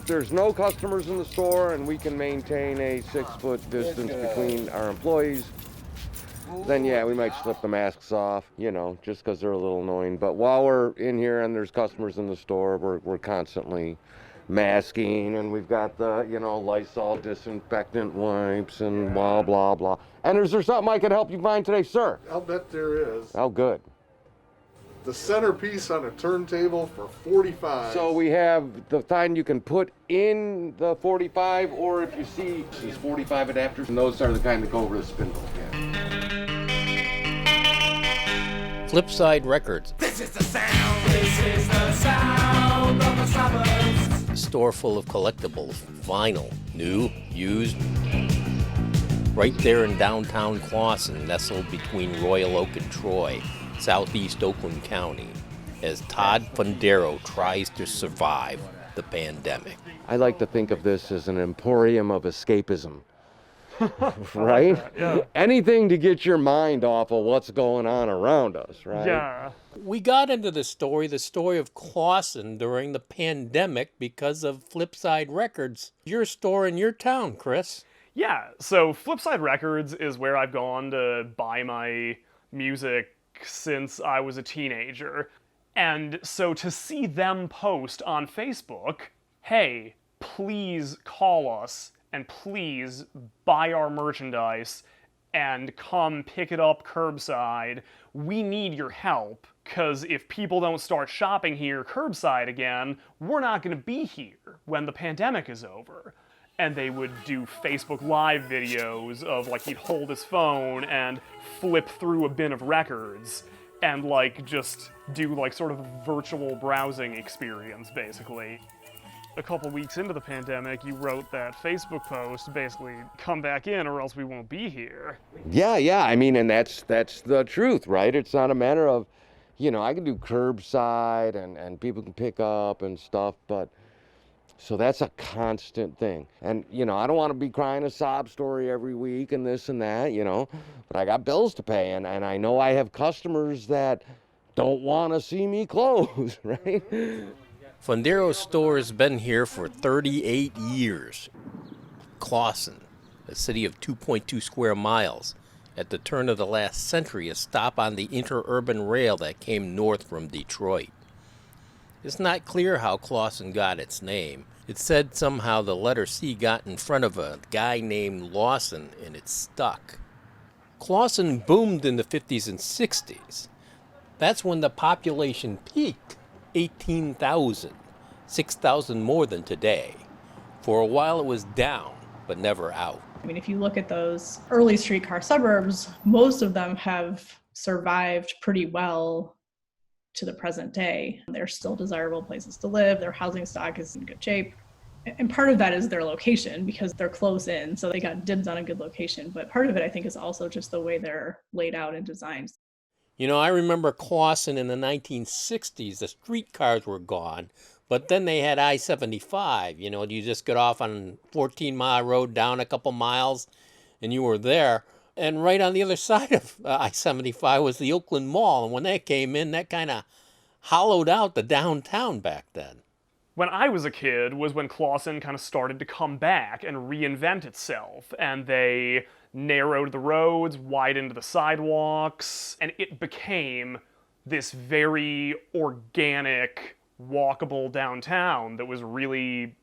There's no customers in the store and we can maintain a 6-foot distance between our employees, then yeah, we might slip the masks off, you know, just because they're a little annoying. But while we're in here and there's customers in the store, we're constantly masking, and we've got the, you know, Lysol disinfectant wipes and blah, blah, blah. And is there something I can help you find today, sir? I'll bet there is. Oh, good. The centerpiece on a turntable for 45. So we have the kind you can put in the 45, or if you see these 45 adapters, and those are the kind that go over the spindle. Yeah. Flipside Records. This is the sound. This is the sound of the suburbs. A store full of collectibles, vinyl, new, used. Right there in downtown Clawson, nestled between Royal Oak and Troy, southeast Oakland County, as Todd Fundero tries to survive the pandemic. I like to think of this as an emporium of escapism. Right? Yeah. Anything to get your mind off of what's going on around us, right? Yeah. We got into the story of Clawson during the pandemic because of Flipside Records, your store in your town, Chris. Yeah, so Flipside Records is where I've gone to buy my music since I was a teenager. And so to see them post on Facebook, hey, please call us and please buy our merchandise and come pick it up curbside. We need your help, because if people don't start shopping here curbside again, we're not going to be here when the pandemic is over. And they would do Facebook Live videos of, like, he'd hold his phone and flip through a bin of records and, like, just do, like, sort of a virtual browsing experience, basically. A couple weeks into the pandemic, you wrote that Facebook post, basically, come back in or else we won't be here. Yeah, I mean, and that's the truth, right? It's not a matter of, you know, I can do curbside and people can pick up and stuff, but so that's a constant thing. And, you know, I don't want to be crying a sob story every week and this and that, you know, but I got bills to pay, and I know I have customers that don't want to see me close, right? Fundero's store has been here for 38 years. Clawson, a city of 2.2 square miles, at the turn of the last century, a stop on the interurban rail that came north from Detroit. It's not clear how Clawson got its name. It said somehow the letter C got in front of a guy named Lawson and it stuck. Clawson boomed in the 50s and 60s. That's when the population peaked, 18,000, 6,000 more than today. For a while it was down, but never out. I mean, if you look at those early streetcar suburbs, most of them have survived pretty well to the present day. They're still desirable places to live. Their housing stock is in good shape. And part of that is their location, because they're close in, so they got dibs on a good location. But part of it, I think, is also just the way they're laid out and designed. You know, I remember Clawson in the 1960s. The streetcars were gone, but then they had I-75. You know, you just get off on 14-mile road down a couple miles, and you were there. And right on the other side of I-75 was the Oakland Mall. And when that came in, that kind of hollowed out the downtown back then. When I was a kid was when Clawson kind of started to come back and reinvent itself, and they narrowed the roads, widened the sidewalks, and it became this very organic, walkable downtown that was really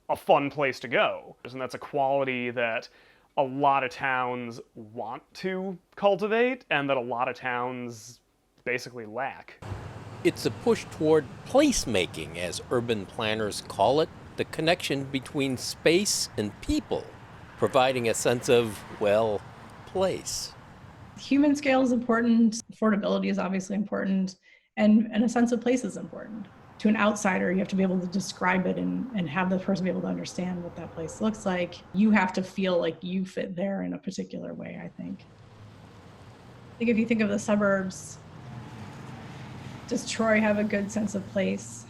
a fun place to go. And that's a quality that a lot of towns want to cultivate and that a lot of towns basically lack. It's a push toward placemaking, as urban planners call it, the connection between space and people, providing a sense of, well, place. Human scale is important, affordability is obviously important, and a sense of place is important. To an outsider, you have to be able to describe it and have the person be able to understand what that place looks like. You have to feel like you fit there in a particular way, I think. I think if you think of the suburbs, does Troy have a good sense of place?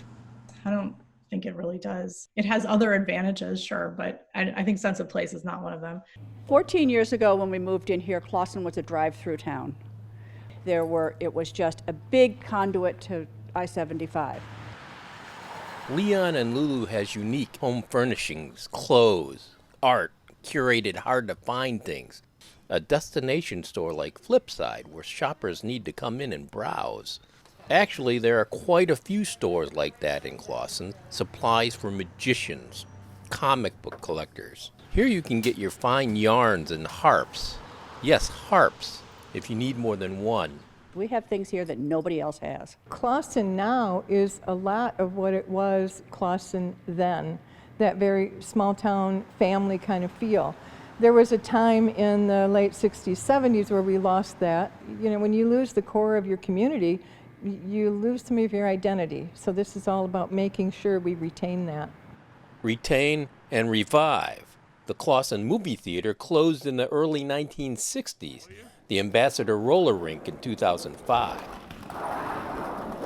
I don't think it really does. It has other advantages, sure, but I think sense of place is not one of them. 14 years ago when we moved in here, Clawson was a drive-through town. It was just a big conduit to I-75. Leon and Lulu has unique home furnishings, clothes, art, curated hard-to-find things. A destination store like Flipside, where shoppers need to come in and browse. Actually, there are quite a few stores like that in Clawson. Supplies for magicians, comic book collectors. Here you can get your fine yarns and harps. Yes, harps, if you need more than one. We have things here that nobody else has. Clawson now is a lot of what it was Clawson then, that very small town family kind of feel. There was a time in the late 60s, 70s where we lost that. You know, when you lose the core of your community, you lose some of your identity. So this is all about making sure we retain that. Retain and revive. The Clawson Movie Theater closed in the early 1960s. The Ambassador Roller Rink in 2005.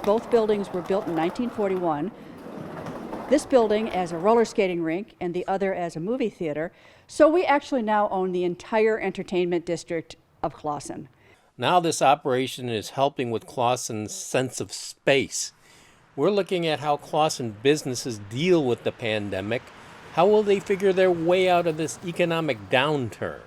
Both buildings were built in 1941. This building as a roller skating rink and the other as a movie theater. So we actually now own the entire entertainment district of Clawson. Now this operation is helping with Clawson's sense of space. We're looking at how Clawson businesses deal with the pandemic. How will they figure their way out of this economic downturn?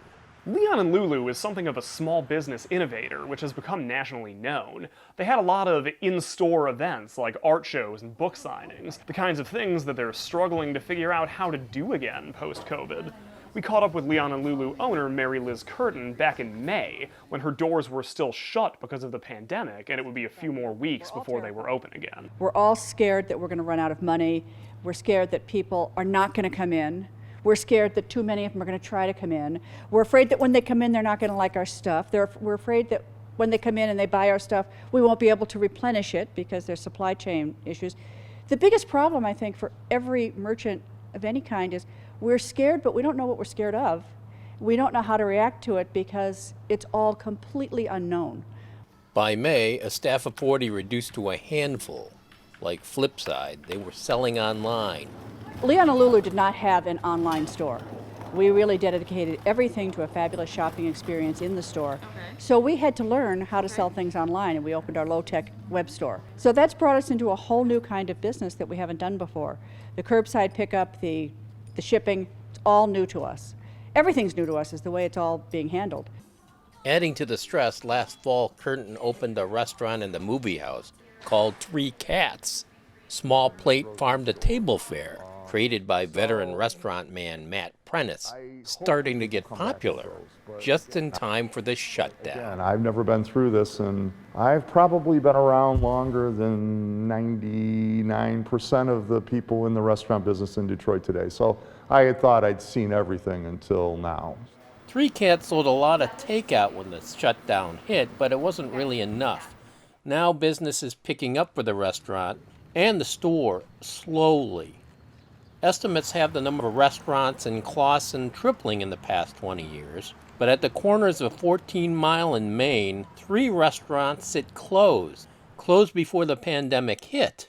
Leon and Lulu is something of a small business innovator, which has become nationally known. They had a lot of in-store events like art shows and book signings, the kinds of things that they're struggling to figure out how to do again post-COVID. We caught up with Leon and Lulu owner Mary Liz Curtin back in May, when her doors were still shut because of the pandemic, and it would be a few more weeks before they were open again. We're all scared that we're going to run out of money. We're scared that people are not going to come in. We're scared that too many of them are going to try to come in. We're afraid that when they come in, they're not going to like our stuff. We're afraid that when they come in and they buy our stuff, we won't be able to replenish it because there's supply chain issues. The biggest problem, I think, for every merchant of any kind is we're scared, but we don't know what we're scared of. We don't know how to react to it because it's all completely unknown. By May, a staff of 40 reduced to a handful. Like Flipside, they were selling online. Leon and Lulu did not have an online store. We really dedicated everything to a fabulous shopping experience in the store. Okay. So we had to learn how to sell things online, and we opened our low-tech web store. So that's brought us into a whole new kind of business that we haven't done before. The curbside pickup, the shipping, it's all new to us. Everything's new to us is the way it's all being handled. Adding to the stress, last fall, Curtin opened a restaurant in the movie house called Three Cats. Small plate farm-to-table fare, created by veteran restaurant man Matt Prentice, starting to get popular just in time for the shutdown. Again, I've never been through this, and I've probably been around longer than 99% of the people in the restaurant business in Detroit today. So I had thought I'd seen everything until now. Three Cats sold a lot of takeout when the shutdown hit, but it wasn't really enough. Now business is picking up for the restaurant and the store slowly. Estimates have the number of restaurants in Clawson tripling in the past 20 years. But at the corners of 14 Mile and Main, 3 restaurants sit closed before the pandemic hit.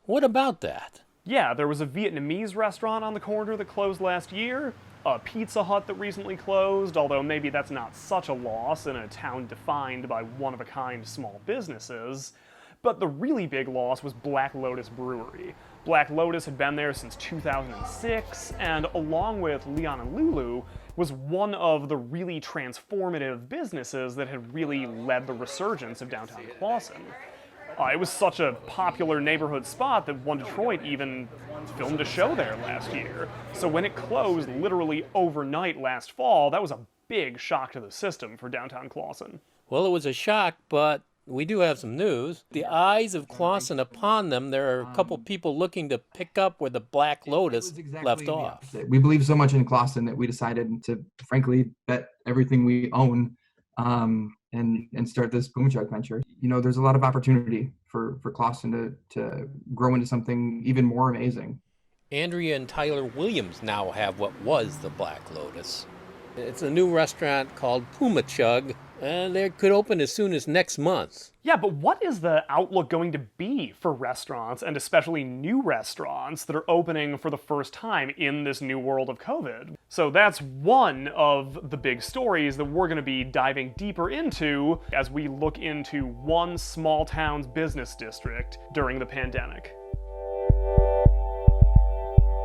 What about that? Yeah, there was a Vietnamese restaurant on the corner that closed last year, a Pizza Hut that recently closed, although maybe that's not such a loss in a town defined by one-of-a-kind small businesses. But the really big loss was Black Lotus Brewery. Black Lotus had been there since 2006, and along with Leon and Lulu, was one of the really transformative businesses that had really led the resurgence of downtown Clawson. It was such a popular neighborhood spot that One Detroit even filmed a show there last year. So when it closed literally overnight last fall, that was a big shock to the system for downtown Clawson. Well, it was a shock, but we do have some news. The eyes of Clawson upon them, there are a couple people looking to pick up where the Black Lotus left off. We believe so much in Clawson that we decided to, frankly, bet everything we own and start this boom truck venture. You know, there's a lot of opportunity for Clawson to grow into something even more amazing. Andrea and Tyler Williams now have what was the Black Lotus. It's a new restaurant called Puma Chug, and it could open as soon as next month. Yeah, but what is the outlook going to be for restaurants, and especially new restaurants that are opening for the first time in this new world of COVID? So that's one of the big stories that we're going to be diving deeper into as we look into one small town's business district during the pandemic.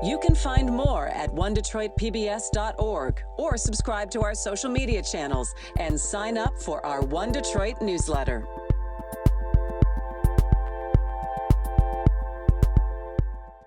You can find more at onedetroitpbs.org or subscribe to our social media channels and sign up for our One Detroit newsletter.